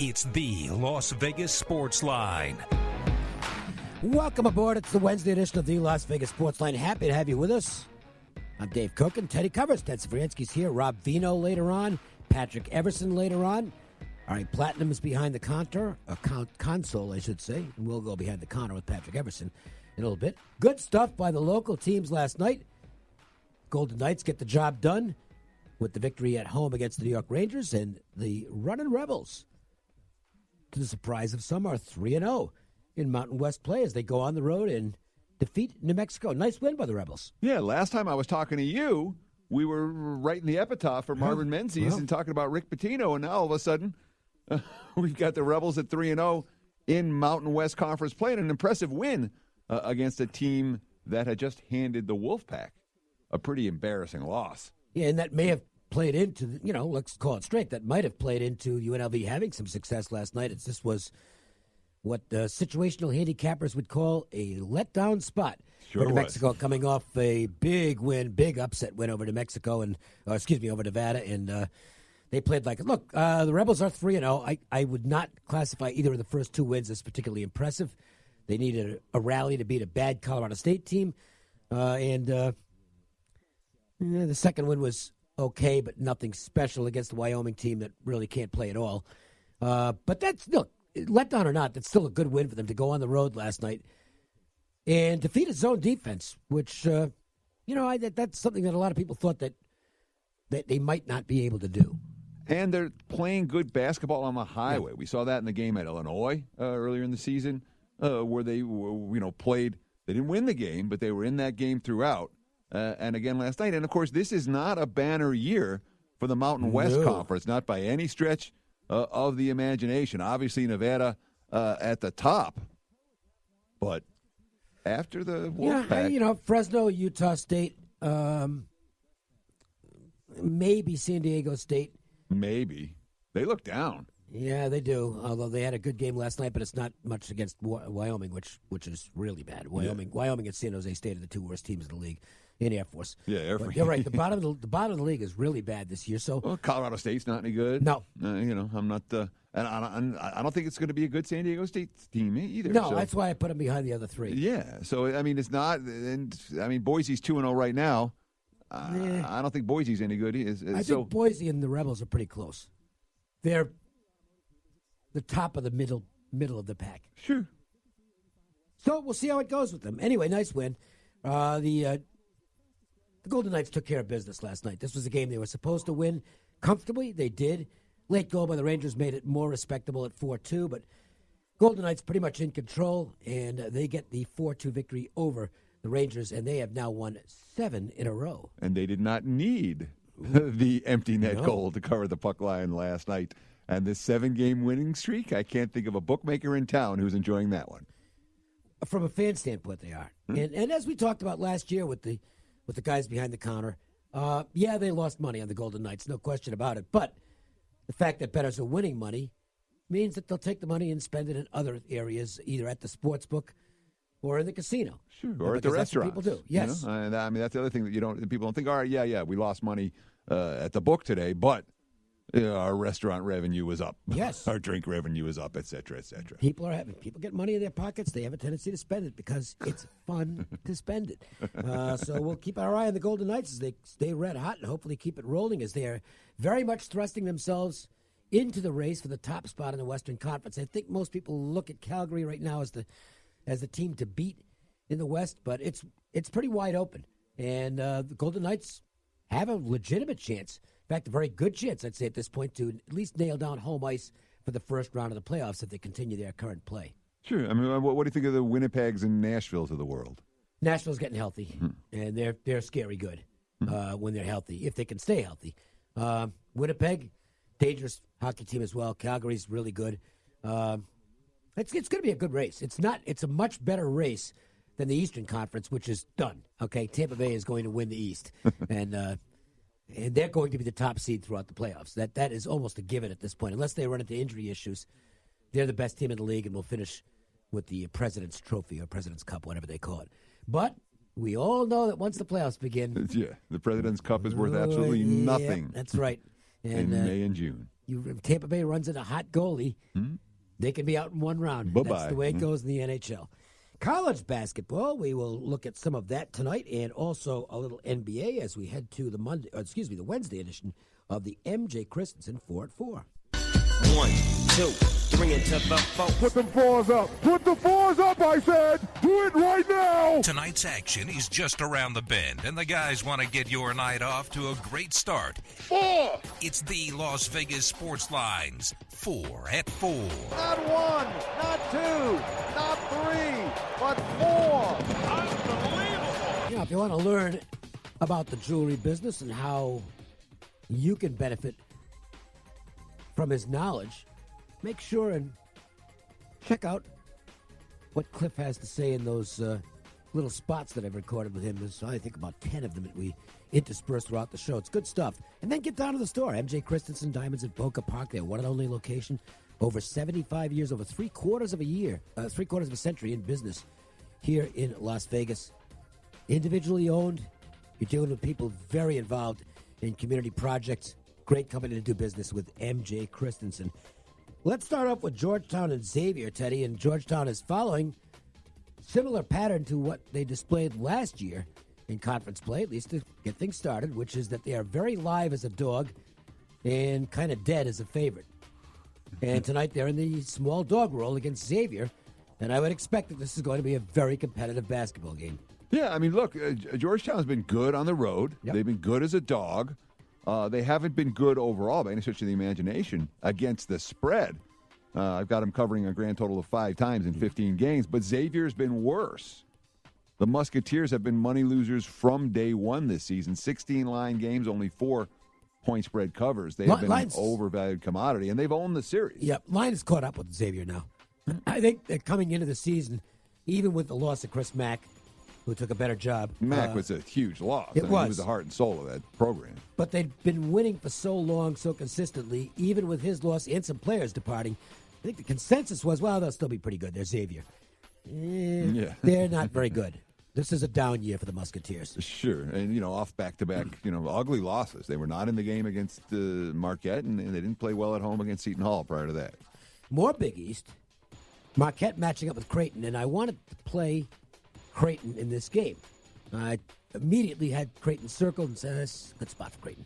It's the Las Vegas Sportsline. Welcome aboard. It's the Wednesday edition of the Las Vegas Sportsline. Happy to have you with us. I'm Dave Cokin. Teddy Covers. Ted Savransky's here. Rob Vino later on. Patrick Everson later on. All right, Platinum is behind the counter. Console, I should say. And we'll go behind the counter with Patrick Everson in a little bit. Good stuff by the local teams last night. Golden Knights get the job done with the victory at home against the New York Rangers. And the Runnin' Rebels, to the surprise of some, are 3-0 in Mountain West play as they go on the road and defeat New Mexico. Nice win by the Rebels. Yeah, last time I was talking to you, we were writing the epitaph for Marvin Menzies and talking about Rick Pitino, and now all of a sudden we've got the Rebels at 3-0 in Mountain West Conference play, and an impressive win against a team that had just handed the Wolfpack a pretty embarrassing loss. Yeah, and that may have played into, let's call it straight, that might have played into UNLV having some success last night. This was what situational handicappers would call a letdown spot for New Mexico, coming off a big win, big upset win over New Mexico over Nevada, and they played like, look, the Rebels are 3-0. I would not classify either of the first two wins as particularly impressive. They needed a rally to beat a bad Colorado State team, and the second win was okay, but nothing special against the Wyoming team that really can't play at all. But that's, look, letdown or not, that's still a good win for them to go on the road last night and defeat a zone defense, which, that's something that a lot of people thought that they might not be able to do. And they're playing good basketball on the highway. Yeah. We saw that in the game at Illinois earlier in the season, where they played. They didn't win the game, but they were in that game throughout. And again last night. And, of course, this is not a banner year for the Mountain West Conference, not by any stretch of the imagination. Obviously, Nevada at the top. But after the Wolfpack. Fresno, Utah State, maybe San Diego State. Maybe. They look down. Yeah, they do, although they had a good game last night, but it's not much against Wyoming, which is really bad. Wyoming and San Jose State are the two worst teams in the league in Air Force. Yeah, Air Force. You're right. The bottom of the league is really bad this year. So Colorado State's not any good. No. I'm not and I don't think it's going to be a good San Diego State team either. No, that's why I put them behind the other three. Yeah, so, it's not – and, Boise's 2-0 right now. I don't think Boise's any good. I think Boise and the Rebels are pretty close. They're the top of the middle of the pack. Sure. So we'll see how it goes with them. Anyway, nice win. The Golden Knights took care of business last night. This was a game they were supposed to win comfortably. They did. Late goal by the Rangers made it more respectable at 4-2, but Golden Knights pretty much in control, and they get the 4-2 victory over the Rangers, and they have now won 7 in a row. And they did not need the empty net goal to cover the puck line last night. And this 7-game winning streak, I can't think of a bookmaker in town who's enjoying that one. From a fan standpoint, they are. And as we talked about last year with the guys behind the counter, they lost money on the Golden Knights, no question about it. But the fact that bettors are winning money means that they'll take the money and spend it in other areas, either at the sports book or in the casino. Sure, or at the restaurant. People do, yes. And that's the other thing that people don't think, all right, we lost money at the book today, but our restaurant revenue was up. Yes. Our drink revenue is up, et cetera, et cetera. People get money in their pockets. They have a tendency to spend it because it's fun to spend it. So we'll keep our eye on the Golden Knights as they stay red hot and hopefully keep it rolling, as they are very much thrusting themselves into the race for the top spot in the Western Conference. I think most people look at Calgary right now as the team to beat in the West, but it's pretty wide open. And the Golden Knights have a legitimate chance. In fact, a very good chance, I'd say, at this point, to at least nail down home ice for the first round of the playoffs if they continue their current play. Sure. What do you think of the Winnipegs and Nashvilles of the world? Nashville's getting healthy, and they're scary good when they're healthy, if they can stay healthy. Winnipeg, dangerous hockey team as well. Calgary's really good. It's going to be a good race. It's a much better race than the Eastern Conference, which is done. Okay, Tampa Bay is going to win the East, and they're going to be the top seed throughout the playoffs. That is almost a given at this point, unless they run into injury issues. They're the best team in the league, and will finish with the President's Trophy or President's Cup, whatever they call it. But we all know that once the playoffs begin, the President's Cup is worth absolutely nothing. That's right. And, in May and June. Tampa Bay runs in a hot goalie, they can be out in one round. Bye-bye. That's the way it goes in the NHL. College basketball, we will look at some of that tonight and also a little NBA as we head to the the Wednesday edition of the MJ Christensen 4 at 4. 1, 2, 3 into the 4. Put them fours up. Put the fours up, I said. Do it right now. Tonight's action is just around the bend, and the guys want to get your night off to a great start. 4. It's the Las Vegas Sportsline's 4 at 4. Not 1, not 2, not 3, but 4. Unbelievable. You know, if you want to learn about the jewelry business and how you can benefit from his knowledge, make sure and check out what Cliff has to say in those little spots that I've recorded with him. There's, I think, about 10 of them that we intersperse throughout the show. It's good stuff. And then get down to the store. MJ Christensen Diamonds at Boca Park. Their one and only location. Over 75 years, over three-quarters of a century in business here in Las Vegas. Individually owned. You're dealing with people very involved in community projects. Great company to do business with, MJ Christensen. Let's start off with Georgetown and Xavier, Teddy. And Georgetown is following similar pattern to what they displayed last year in conference play, at least to get things started, which is that they are very live as a dog and kind of dead as a favorite. And tonight they're in the small dog role against Xavier, and I would expect that this is going to be a very competitive basketball game. Yeah, I mean, look, Georgetown's been good on the road. Yep. They've been good as a dog. They haven't been good overall by any stretch of the imagination against the spread. I've got them covering a grand total of 5 times in 15 games, but Xavier's been worse. The Musketeers have been money losers from day one this season. 16 line games, only 4 point spread covers. They have been an overvalued commodity, and they've owned the series. Yep, line is caught up with Xavier now. I think that coming into the season, even with the loss of Chris Mack, who took a better job. Mack was a huge loss. It was. He was the heart and soul of that program. But they'd been winning for so long, so consistently, even with his loss and some players departing. I think the consensus was, well, they'll still be pretty good. They're Xavier. Yeah. They're not very good. This is a down year for the Musketeers. Sure. And, off back-to-back, ugly losses. They were not in the game against Marquette, and they didn't play well at home against Seton Hall prior to that. More Big East. Marquette matching up with Creighton, and I wanted to play Creighton in this game. I immediately had Creighton circled and said, that's a good spot for Creighton.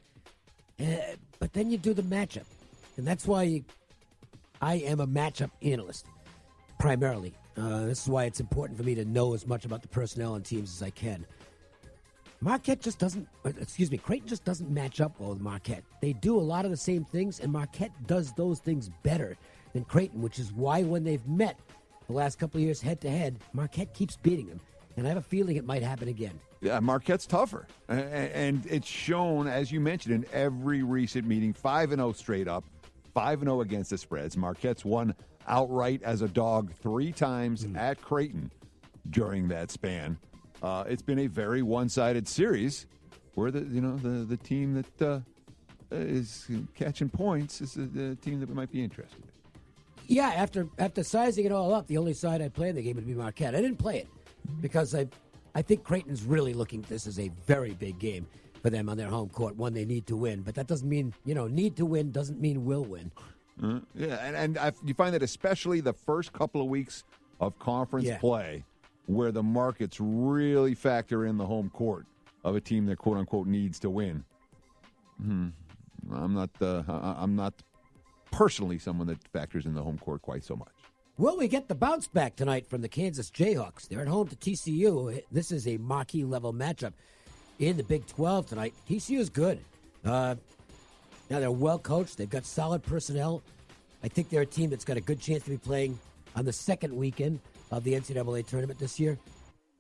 But then you do the matchup, and that's why I am a matchup analyst, primarily. This is why it's important for me to know as much about the personnel and teams as I can. Creighton just doesn't match up well with Marquette. They do a lot of the same things, and Marquette does those things better than Creighton, which is why when they've met the last couple of years head-to-head, Marquette keeps beating them. And I have a feeling it might happen again. Yeah, Marquette's tougher. And it's shown, as you mentioned, in every recent meeting, 5-0 straight up, 5-0 against the spreads. Marquette's won outright as a dog 3 times at Creighton during that span. It's been a very one-sided series where the team that is catching points is the team that we might be interested in. Yeah, after sizing it all up, the only side I'd play in the game would be Marquette. I didn't play it because I think Creighton's really looking at this as a very big game for them on their home court, one they need to win. But that doesn't mean, need to win doesn't mean will win. Yeah, and you find that especially the first couple of weeks of conference play where the markets really factor in the home court of a team that, quote-unquote, needs to win. I'm not personally someone that factors in the home court quite so much. Will we get the bounce back tonight from the Kansas Jayhawks? They're at home to TCU. This is a marquee-level matchup in the Big 12 tonight. TCU is good. Now, they're well-coached. They've got solid personnel. I think they're a team that's got a good chance to be playing on the second weekend of the NCAA tournament this year.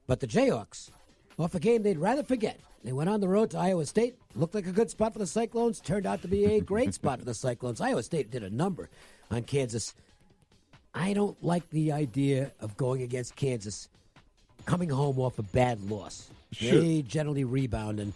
But the Jayhawks, off a game they'd rather forget. They went on the road to Iowa State. Looked like a good spot for the Cyclones. Turned out to be a great spot for the Cyclones. Iowa State did a number on Kansas. I don't like the idea of going against Kansas coming home off a bad loss. Sure. They generally rebound, and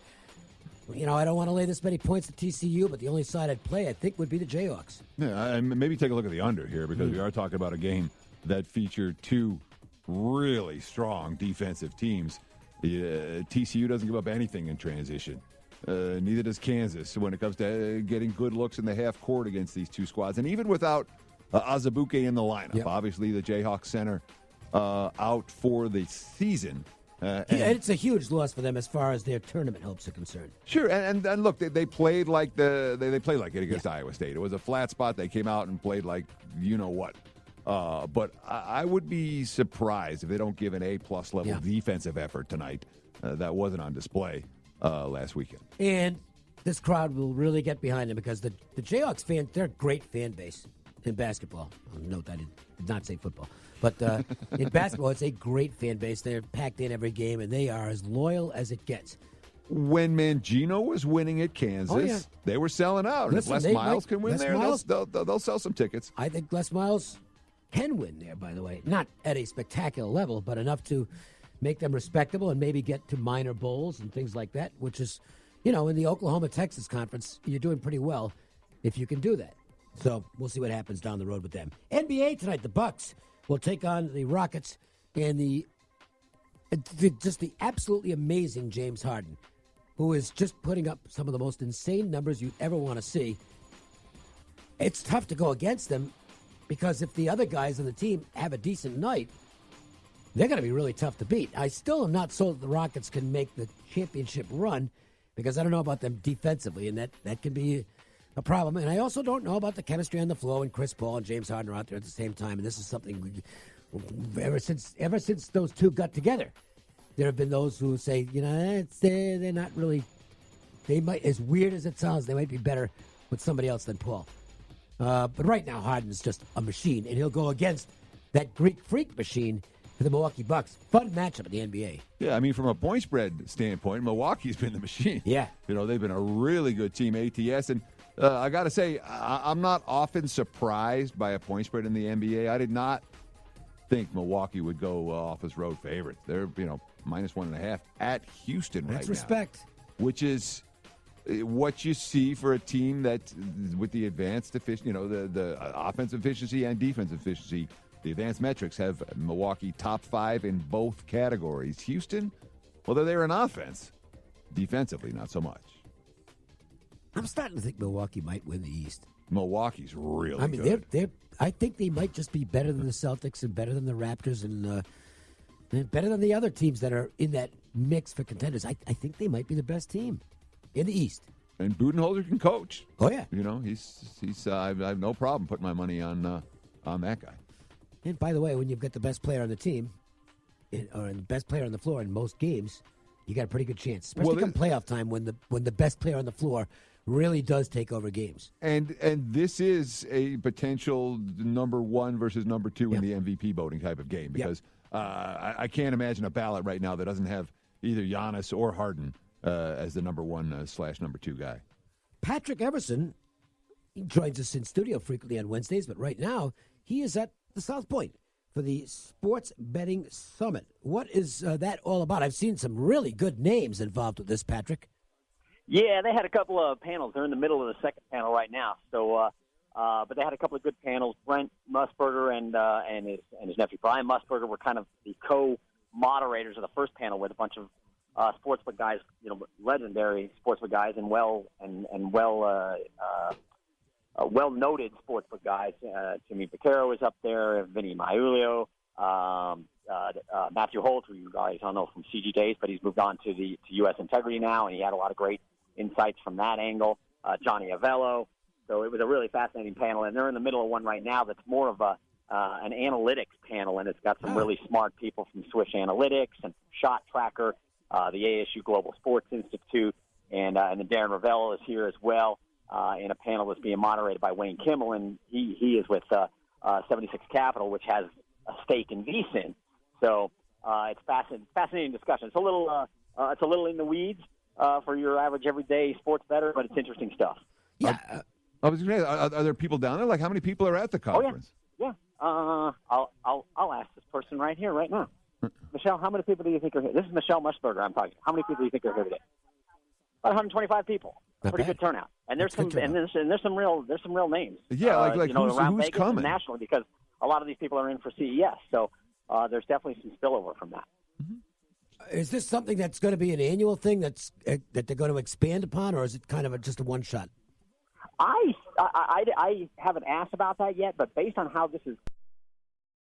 I don't want to lay this many points to TCU, but the only side I'd play, I think, would be the Jayhawks. Yeah, and maybe take a look at the under here because we are talking about a game that featured 2 really strong defensive teams. TCU doesn't give up anything in transition. Neither does Kansas when it comes to getting good looks in the half court against these two squads. And even without Azubuike in the lineup, obviously the Jayhawks center out for the season. And it's a huge loss for them as far as their tournament hopes are concerned. Sure, and look, they played like they played like it against Iowa State. It was a flat spot. They came out and played like you know what. But I would be surprised if they don't give an A-plus level defensive effort tonight. That wasn't on display last weekend. And this crowd will really get behind them because the Jayhawks fans, they're a great fan base in basketball. I'll note that I did not say football. But in basketball, it's a great fan base. They're packed in every game, and they are as loyal as it gets. When Mangino was winning at Kansas, they were selling out. Listen, if Les Miles can win there, they'll sell some tickets. I think Les Miles can win there, by the way. Not at a spectacular level, but enough to make them respectable and maybe get to minor bowls and things like that, which is, in the Oklahoma-Texas conference, you're doing pretty well if you can do that. So we'll see what happens down the road with them. NBA tonight, the Bucks will take on the Rockets and just the absolutely amazing James Harden, who is just putting up some of the most insane numbers you'd ever want to see. It's tough to go against them because if the other guys on the team have a decent night, they're going to be really tough to beat. I still am not sold that the Rockets can make the championship run because I don't know about them defensively, and that can be a problem. And I also don't know about the chemistry on the floor when Chris Paul and James Harden are out there at the same time. And this is something ever since those two got together, there have been those who say, they're not really. They might, as weird as it sounds, they might be better with somebody else than Paul. But right now, Harden's just a machine, and he'll go against that Greek freak machine for the Milwaukee Bucks. Fun matchup in the NBA. Yeah, I mean, from a point spread standpoint, Milwaukee's been the machine. Yeah. They've been a really good team, ATS. And I got to say, I'm not often surprised by a point spread in the NBA. I did not think Milwaukee would go off as road favorites. They're, -1.5 at Houston right now. That's respect. Which is what you see for a team that, with the advanced efficiency, the offensive efficiency and defensive efficiency, the advanced metrics have Milwaukee top 5 in both categories. Houston, well, they're there in offense. Defensively, not so much. I'm starting to think Milwaukee might win the East. Milwaukee's really good. They're I think they might just be better than the Celtics and better than the Raptors and better than the other teams that are in that mix for contenders. I think they might be the best team in the East. And Budenholzer can coach. Oh, yeah. He's I have no problem putting my money on that guy. And by the way, when you've got the best player on the team, or the best player on the floor in most games, you got a pretty good chance, especially come playoff time when the best player on the floor really does take over games. And this is a potential number 1 versus number 2 in the MVP voting type of game because I can't imagine a ballot right now that doesn't have either Giannis or Harden as the number 1 / number 2 guy. Patrick Everson joins us in studio frequently on Wednesdays, but right now he is at the South Point for the Sports Betting Summit. What is that all about? I've seen some really good names involved with this, Patrick. Yeah, they had a couple of panels. They're in the middle of the second panel right now. So, but they had a couple of good panels. Brent Musburger and his nephew Brian Musburger were kind of the co-moderators of the first panel with a bunch of sportsbook guys, legendary sportsbook guys and well-noted sportsbook guys. Jimmy Vaccaro was up there, Vinny Maulio, Matthew Holt, who you guys all know from CG days, but he's moved on to U.S. Integrity now, and he had a lot of great insights from that angle. Johnny Avello. So it was a really fascinating panel, and they're in the middle of one right now that's more of an analytics panel, and it's got some really smart people from Swish Analytics and Shot Tracker, the ASU Global Sports Institute, and then Darren Ravello is here as well in a panel that's being moderated by Wayne Kimmel, and he is with 76 Capital, which has a stake in VSiN. So it's fascinating discussion. It's a little in the weeds for your average everyday sports bettor, but it's interesting stuff. Yeah. I was going to ask, are there people down there? Like, how many people are at the conference? Oh, yeah. I'll ask this person right here, right now. Michelle, how many people do you think are here? This is Michelle Mushberger I'm talking to. How many people do you think are here today? About 125 people. Pretty good turnout. And there's some some real names. Yeah, like around who's Vegas coming? And nationally, because a lot of these people are in for CES. So there's definitely some spillover from that. Mm-hmm. Is this something that's going to be an annual thing that they're going to expand upon, or is it kind of just a one shot? I haven't asked about that yet, but based on how this is